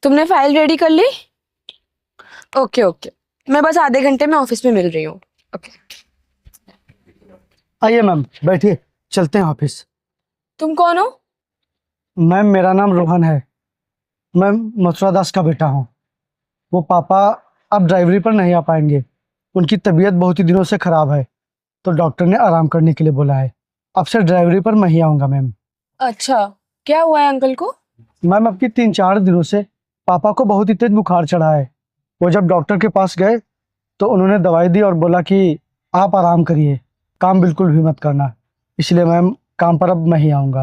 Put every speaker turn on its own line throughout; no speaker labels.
तुमने file ready कर ली? Okay okay, मैं बस आधे घंटे में ऑफिस में मिल रही हूँ। ओके।
आइए मैम, बैठिए, चलते हैं ऑफिस।
तुम कौन हो?
मैम, मेरा नाम रोहन है। मैं मथुरा दास का बेटा हूँ। वो पापा अब ड्राइवरी पर नहीं आ पाएंगे। उनकी तबीयत बहुत ही दिनों से खराब है, तो डॉक्टर ने आराम करने के लिए बोला है। अब से ड्राइवरी पर मैं ही आऊँगा मैम।
अच्छा, क्या हुआ है अंकल को?
मैम, अब की 3-4 दिनों से पापा को बहुत ही तेज बुखार चढ़ा है। वो जब डॉक्टर के पास गए तो उन्होंने दवाई दी और बोला कि आप आराम करिए, काम बिल्कुल भी मत करना। इसलिए मैम, काम पर अब मैं ही आऊँगा।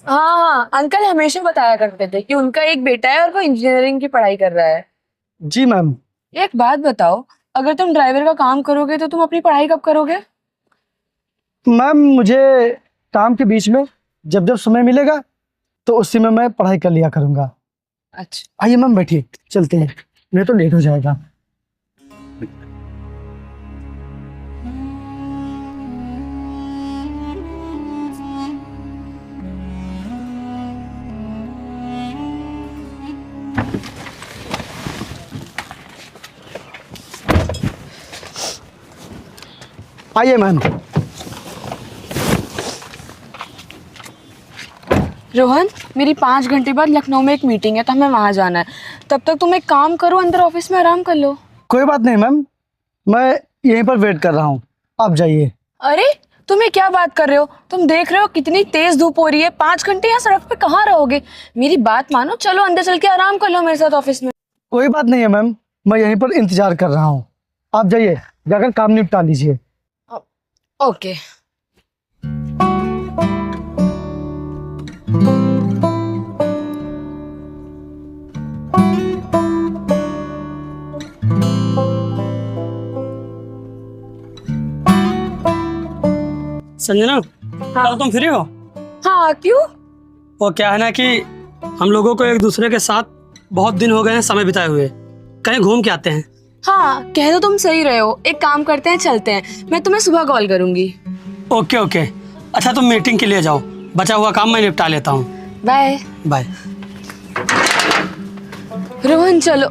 हाँ हाँ, अंकल हमेशा बताया करते थे कि उनका एक बेटा है और वो इंजीनियरिंग की पढ़ाई कर रहा है।
जी मैम।
एक बात बताओ, अगर तुम ड्राइवर का काम करोगे तो तुम अपनी पढ़ाई कब करोगे?
मैम, मुझे काम के बीच में जब जब समय मिलेगा तो उसी में मैं पढ़ाई कर लिया करूँगा।
अच्छा।
आइए मैम, बैठिए, चलते हैं, नहीं तो लेट हो जाएगा। आइए मैम।
रोहन, मेरी 5 घंटे बाद लखनऊ में एक मीटिंग है तो हमें वहां जाना है। तब तक तुम एक काम करो, अंदर ऑफिस में आराम कर लो।
कोई बात नहीं मैम, मैं यहीं पर वेट कर रहा हूँ, आप जाइए।
अरे, तुम्हें क्या बात कर रहे हो? तुम देख रहे हो कितनी तेज धूप हो रही है। 5 घंटे यहाँ सड़क पे कहाँ रहोगे? मेरी बात मानो, चलो अंदर चल के आराम कर लो मेरे साथ ऑफिस में।
कोई बात नहीं है मैम, मैं यहीं पर इंतजार कर रहा हूँ। आप जाइए, जाकर काम निपटा लीजिए।
ओके।
संजना,
हाँ।
तुम फ्री हो?
हाँ, क्यों?
वो क्या है ना कि हम लोगों को एक दूसरे के साथ बहुत दिन हो गए हैं समय बिताए हुए। कहीं घूम के आते हैं।
हाँ, कह तो तुम सही रहे हो। एक काम करते हैं, चलते हैं। मैं तुम्हें सुबह कॉल करूंगी।
Okay okay. अच्छा, तुम मीटिंग के लिए जाओ, बचा हुआ काम मैं निपटा लेता हूँ।
बाय।
बाय।
रोहन चलो।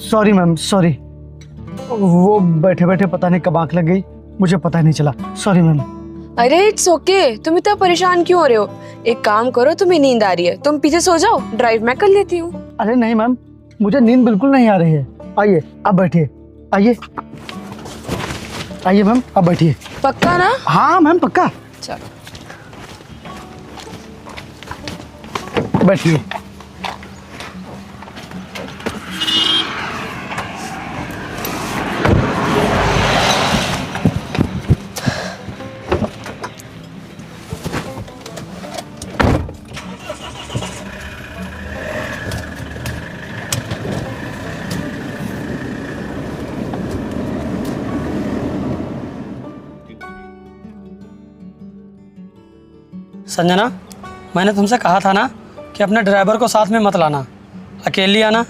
Sorry ma'am, sorry. वो बैठे बैठे पता नहीं कब आंख लग गई, मुझे पता ही नहीं चला। Sorry ma'am.
अरे इट्स ओके, तुम इतना परेशान क्यों हो रहे हो? एक काम करो, तुम्हें नींद आ रही है, तुम पीछे सो जाओ, ड्राइव मैं कर लेती हूँ।
अरे नहीं मैम, मुझे नींद बिल्कुल नहीं आ रही है। आइए, आप बैठिए। आइए आइए मैम, आप बैठिए।
पक्का ना?
हाँ मैम, पक्का।
चलो।
बैठिए।
संजना, मैंने तुमसे कहा था ना कि अपने ड्राइवर को साथ में मत लाना, अकेली आना।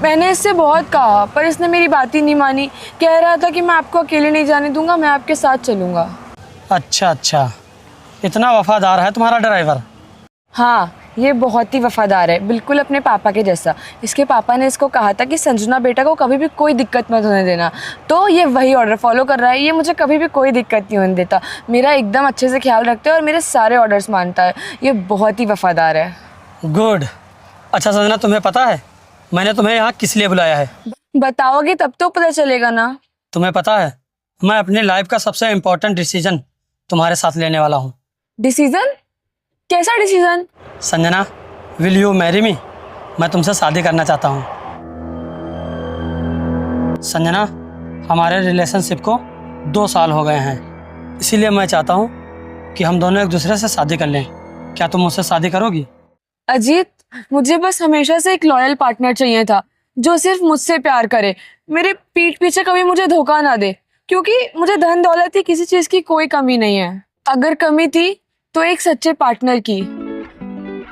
मैंने इससे बहुत कहा पर इसने मेरी बात ही नहीं मानी। कह रहा था कि मैं आपको अकेले नहीं जाने दूंगा, मैं आपके साथ चलूंगा।
अच्छा अच्छा, इतना वफादार है तुम्हारा ड्राइवर?
हाँ, ये बहुत ही वफादार है, बिल्कुल अपने पापा के जैसा। इसके पापा ने इसको कहा था कि संजना बेटा को कभी भी कोई दिक्कत मत होने देना, तो ये वही ऑर्डर फॉलो कर रहा है। ये मुझे कभी भी कोई दिक्कत नहीं होने देता, मेरा एकदम अच्छे से ख्याल रखता है और मेरे सारे ऑर्डर्स मानता है। ये बहुत ही वफादार है।
गुड। अच्छा संजना, तुम्हें पता है मैंने तुम्हें यहाँ किस लिए बुलाया है?
बताओगे तब तो पता चलेगा ना।
तुम्हें पता है, मैं अपनी लाइफ का सबसे इम्पोर्टेंट डिसीजन तुम्हारे साथ लेने वाला हूँ।
डिसीजन? कैसा decision?
Sanjana, will you marry me? मैं तुमसे शादी करना चाहता हूँ। संजना, हमारे रिलेशनशिप को 2 साल हो गए हैं, इसीलिए मैं चाहता हूँ कि हम दोनों एक दूसरे से शादी कर लें। क्या तुम मुझसे शादी करोगी?
अजीत, मुझे बस हमेशा से एक लॉयल पार्टनर चाहिए था जो सिर्फ मुझसे प्यार करे, मेरे पीठ पीछे कभी मुझे धोखा ना दे, क्योंकि मुझे धन दौलत की किसी चीज की कोई कमी नहीं है। अगर कमी थी तो एक सच्चे पार्टनर की,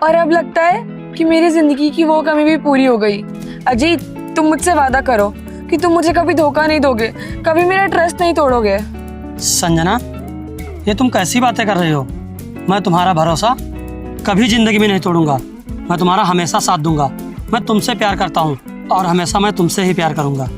और अब लगता है कि मेरी जिंदगी की वो कमी भी पूरी हो गई। अजीत, तुम मुझसे वादा करो कि तुम मुझे कभी धोखा नहीं दोगे, कभी मेरा ट्रस्ट नहीं तोड़ोगे।
संजना, ये तुम कैसी बातें कर रही हो? मैं तुम्हारा भरोसा कभी जिंदगी में नहीं तोड़ूंगा। मैं तुम्हारा हमेशा साथ दूंगा। मैं तुमसे प्यार करता हूँ और हमेशा मैं तुमसे ही प्यार करूंगा।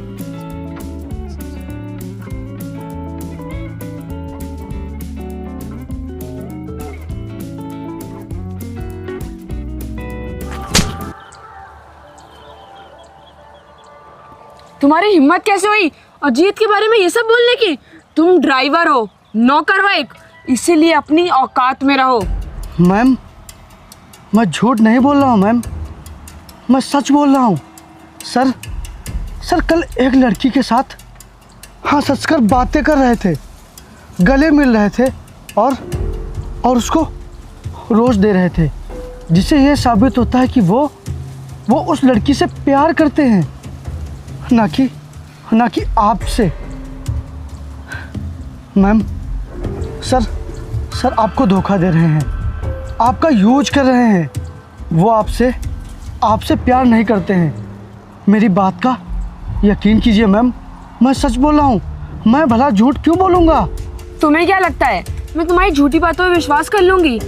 तुम्हारी हिम्मत कैसे हुई अजीत के बारे में ये सब बोलने की? तुम ड्राइवर हो, नौकर हो एक, इसीलिए अपनी औकात में रहो।
मैम, मैं झूठ नहीं बोल रहा हूँ मैम, मैं सच बोल रहा हूँ। सर कल एक लड़की के साथ हंस हंस कर बातें कर रहे थे, गले मिल रहे थे और उसको रोज दे रहे थे, जिससे ये साबित होता है कि वो उस लड़की से प्यार करते हैं, ना कि आपसे। मैम, सर आपको धोखा दे रहे हैं, आपका यूज कर रहे हैं। वो आपसे प्यार नहीं करते हैं। मेरी बात का यकीन कीजिए मैम, मैं सच बोल रहा हूँ। मैं भला झूठ क्यों बोलूँगा?
तुम्हें क्या लगता है मैं तुम्हारी झूठी बातों पर विश्वास कर लूंगी?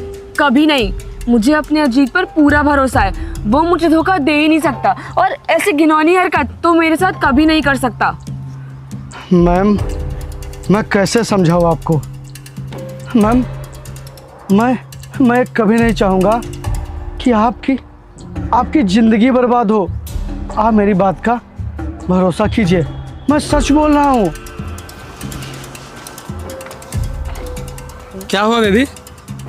कभी नहीं। मुझे अपने अजीत पर पूरा भरोसा है, वो मुझे धोखा दे ही नहीं सकता, और ऐसी घिनौनी हरकत तो मेरे साथ कभी नहीं कर सकता।
मैम, मैं कैसे समझाऊँ आपको? मैम, मैं कभी नहीं चाहूँगा कि आपकी ज़िंदगी बर्बाद हो। आप मेरी बात का भरोसा कीजिए, मैं सच बोल रहा हूँ।
क्या हुआ बेबी,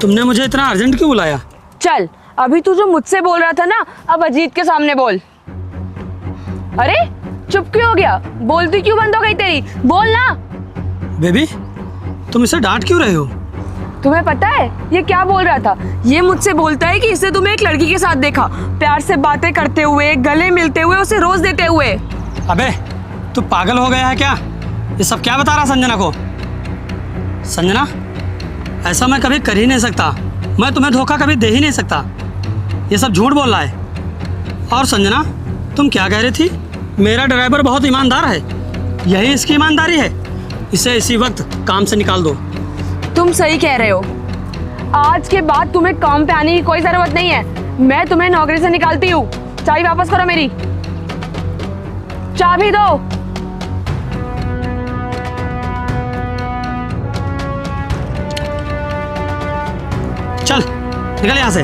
तुमने मुझे इतना अर्जेंट क्यों बुलाया?
चल, अभी तू जो मुझसे बोल रहा था ना, अब अजीत के सामने बोल। अरे चुप क्यों हो गया? बोलती क्यों बंद हो गई तेरी? बोल ना।
बेबी, तुम इसे डांट क्यों रहे हो?
तुम्हें पता है ये क्या बोल रहा था? ये मुझसे बोलता है कि इसे तुम्हें एक लड़की के साथ देखा, प्यार से बातें करते हुए, गले मिलते हुए, उसे रोज देते हुए।
अबे, तू पागल हो गया है क्या? ये सब क्या बता रहा संजना को? संजना, ऐसा मैं कभी कर ही नहीं सकता। मैं तुम्हें धोखा कभी दे ही नहीं सकता। ये सब झूठ बोल रहा है। और संजना, तुम क्या कह रही थी? मेरा ड्राइवर बहुत ईमानदार है, यही इसकी ईमानदारी है। इसे इसी वक्त काम से निकाल दो।
तुम सही कह रहे हो। आज के बाद तुम्हें काम पे आने की कोई जरूरत नहीं है। मैं तुम्हें नौकरी से निकालती हूँ। चाबी वापस करो मेरी। चाबी दो।
चल निकल यहाँ से।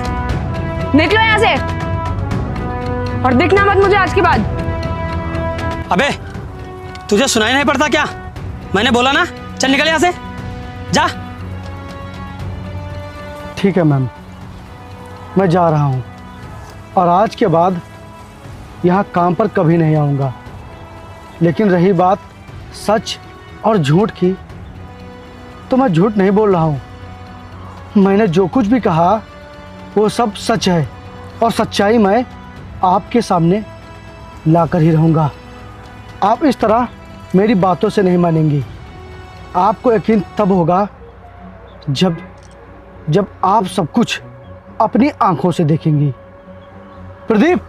निकलो यहाँ से और दिखना मत मुझे आज के बाद।
अबे, तुझे सुनाई नहीं पड़ता क्या? मैंने बोला ना, चल निकल यहाँ से, जा।
ठीक है मैम, मैं जा रहा हूँ और आज के बाद यहाँ काम पर कभी नहीं आऊँगा। लेकिन रही बात सच और झूठ की, तो मैं झूठ नहीं बोल रहा हूँ। मैंने जो कुछ भी कहा वो सब सच है, और सच्चाई मैं आपके सामने लाकर ही रहूँगा। आप इस तरह मेरी बातों से नहीं मानेंगी। आपको यकीन तब होगा जब आप सब कुछ अपनी आंखों से देखेंगी। प्रदीप,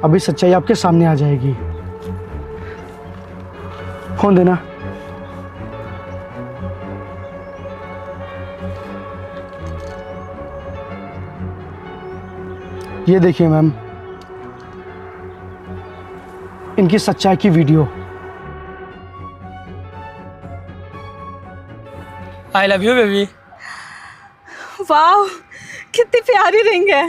अभी सच्चाई आपके सामने आ जाएगी। फोन देना। ये देखिए मैम, इनकी सच्चाई की video.
I love you baby.
वाह, कितनी प्यारी रिंग है।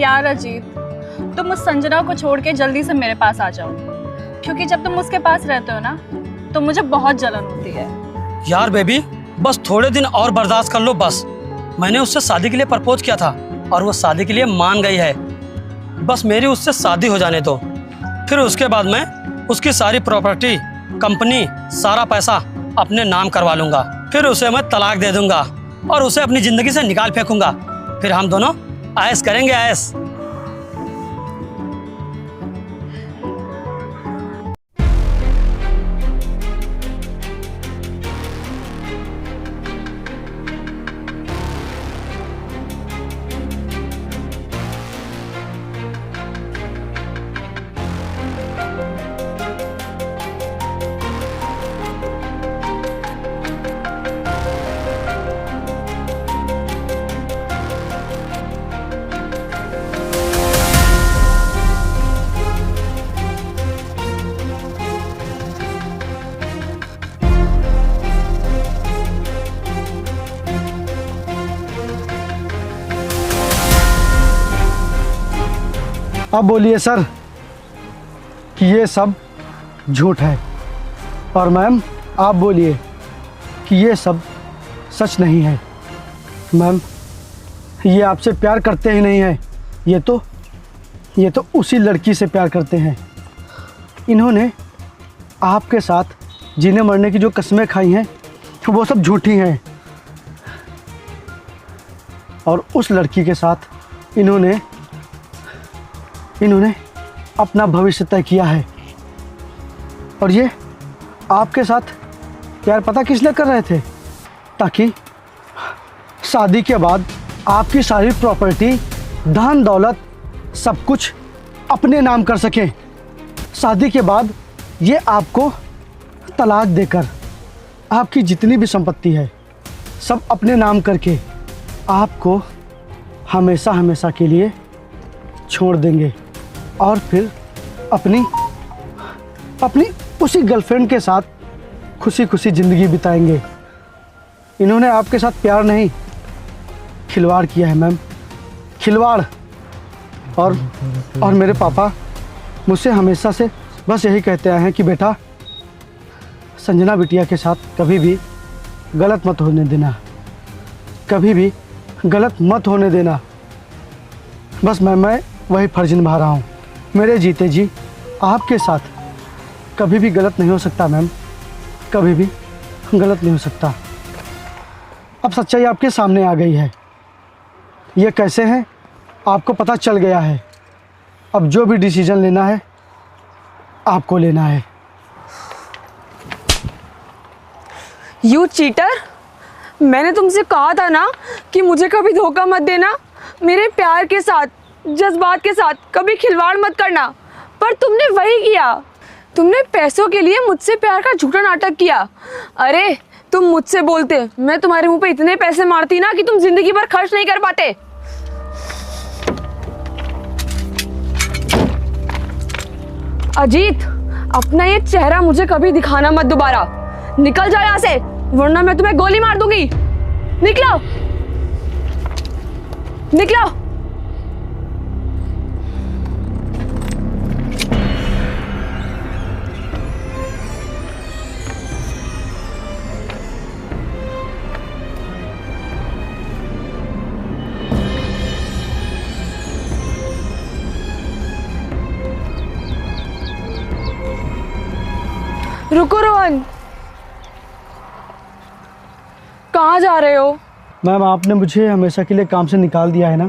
यार अजीत, तुम उस संजना को छोड़ के जल्दी से मेरे पास आ जाओ, क्योंकि जब तुम उसके पास रहते हो ना तो मुझे बहुत जलन होती है।
यार बेबी, बस थोड़े दिन और बर्दाश्त कर लो बस। मैंने उससे शादी के लिए प्रपोज किया था और वो शादी के लिए मान गई है। बस मेरी उससे शादी हो जाने दो, फिर उसके बाद मैं उसकी सारी प्रॉपर्टी, कंपनी, सारा पैसा अपने नाम करवा लूँगा। फिर उसे मैं तलाक दे दूँगा और उसे अपनी ज़िंदगी से निकाल फेंकूँगा। फिर हम दोनों ऐश करेंगे, ऐश।
अब बोलिए सर कि ये सब झूठ है, और मैम आप बोलिए कि ये सब सच नहीं है। मैम ये आपसे प्यार करते ही नहीं है, ये तो उसी लड़की से प्यार करते हैं। इन्होंने आपके साथ जीने मरने की जो कस्में खाई हैं वो सब झूठी हैं, और उस लड़की के साथ इन्होंने अपना भविष्य तय किया है। और ये आपके साथ प्यार पता किस लिए कर रहे थे? ताकि शादी के बाद आपकी सारी प्रॉपर्टी, धन दौलत सब कुछ अपने नाम कर सकें। शादी के बाद ये आपको तलाक देकर आपकी जितनी भी संपत्ति है सब अपने नाम करके आपको हमेशा हमेशा के लिए छोड़ देंगे, और फिर अपनी उसी गर्लफ्रेंड के साथ खुशी खुशी ज़िंदगी बिताएंगे। इन्होंने आपके साथ प्यार नहीं, खिलवाड़ किया है मैम, खिलवाड़। और मेरे पापा मुझसे हमेशा से बस यही कहते आए हैं कि बेटा संजना बिटिया के साथ कभी भी गलत मत होने देना, कभी भी गलत मत होने देना। बस मैं वही फर्ज निभा रहा हूँ। मेरे जीते जी आपके साथ कभी भी गलत नहीं हो सकता मैम, कभी भी गलत नहीं हो सकता। अब सच्चाई आपके सामने आ गई है, ये कैसे है आपको पता चल गया है। अब जो भी डिसीजन लेना है आपको लेना है।
यू चीटर, मैंने तुमसे कहा था ना कि मुझे कभी धोखा मत देना, मेरे प्यार के साथ, जज्बात के साथ कभी खिलवाड़ मत करना, पर तुमने वही किया। तुमने पैसों के लिए मुझसे प्यार का झूठा नाटक किया। अरे तुम मुझसे बोलते, मैं तुम्हारे मुंह पे इतने पैसे मारती ना कि तुम जिंदगी भर खर्च नहीं कर पाते। अजीत, अपना ये चेहरा मुझे कभी दिखाना मत दोबारा। निकल जाओ यहाँ से, वरना मैं तुम्हें गोली मार दूंगी। निकलो, निकलो। रुको रोहन, कहाँ जा रहे हो?
मैम आपने मुझे हमेशा के लिए काम से निकाल दिया है ना,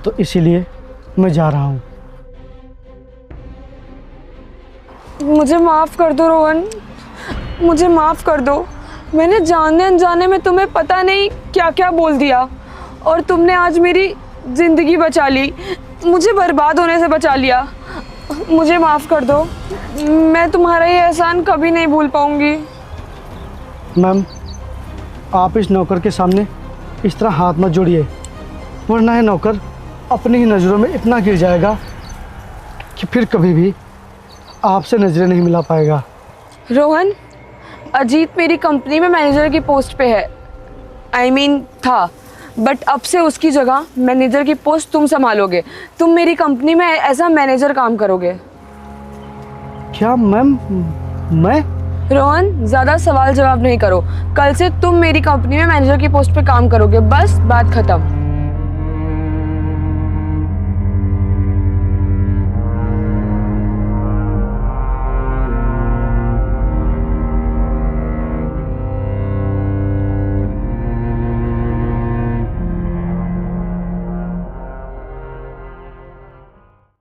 तो इसीलिए मैं जा रहा हूँ।
मुझे माफ़ कर दो रोहन, मुझे माफ़ कर दो। मैंने जाने अनजाने में तुम्हें पता नहीं क्या क्या बोल दिया, और तुमने आज मेरी ज़िंदगी बचा ली, मुझे बर्बाद होने से बचा लिया। मुझे माफ़ कर दो, मैं तुम्हारा ये एहसान कभी नहीं भूल पाऊंगी।
मैम आप इस नौकर के सामने इस तरह हाथ मत जोड़िए, वरना ये नौकर अपनी ही नज़रों में इतना गिर जाएगा कि फिर कभी भी आपसे नज़रें नहीं मिला पाएगा।
रोहन, अजीत मेरी कंपनी में मैनेजर की पोस्ट पे है, I mean था, बट अब से उसकी जगह मैनेजर की पोस्ट तुम संभालोगे। तुम मेरी कंपनी में एज अ मैनेजर काम करोगे।
क्या मैम? मैं?
रोहन, ज़्यादा सवाल जवाब नहीं करो। कल से तुम मेरी कंपनी में मैनेजर की पोस्ट पे काम करोगे, बस बात खत्म।